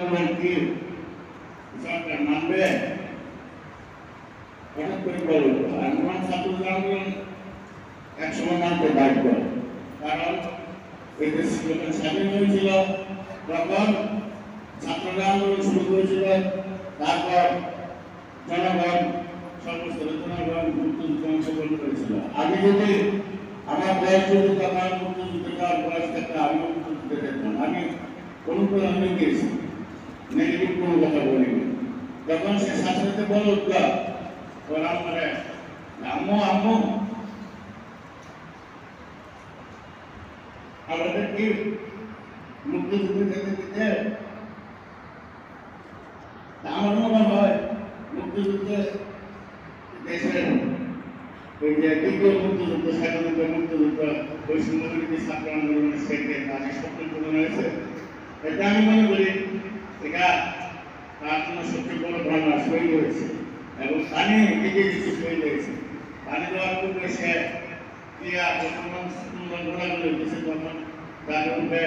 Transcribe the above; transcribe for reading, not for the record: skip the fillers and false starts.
আন্দোলন কি সরকার মানবে? হঠাৎ করে বলো আন্দোলন ছাত্র আন্দোলন একসময় মানতে বাধ্য, কারণ এই দেশ যখন স্বাধীন হয়েছিল তখন ছাত্ররা আন্দোলন শুরু করেছিল, তারপর জনগণ সর্বস্তরের জনগণ মুক্তিযুদ্ধে অংশগ্রহণ করেছিল। আমি যদি আমার বয়স যদি তখন মুক্তিযুদ্ধে যাওয়ার বয়স থাকতে আমি মুক্তিযুদ্ধে যেতাম, আমি অনুপ্রেরণা দিয়েছি, নেগেটিভ কোনো কথা বলিনি। তখন সে সাথে সাথে বলো ওরা মানে আম্মু আম্মু আমাদের কি মুক্তিযুদ্ধে যেতে দিতে? আমার মনে হয় মুক্তিযুদ্ধে দেশের ওই যে দ্বিতীয় মুক্তিযুদ্ধ, স্বাধীনতা মুক্তিযুদ্ধ, বৈষম্য বিরোধী ছাত্র আন্দোলনের শেখে তাদের সত্যি পূরণ হয়েছে। এটা আমি মনে করি এটা তার জন্য সবচেয়ে বড় ধারণা শহীদ হয়েছে এবং পানি নিজে কিছু শহীদ হয়েছে। পানি দেওয়ার পূর্বে সে ক্রিয়া মুসলমান ঘোরাঘুরি হয়েছে, তখন তার উপরে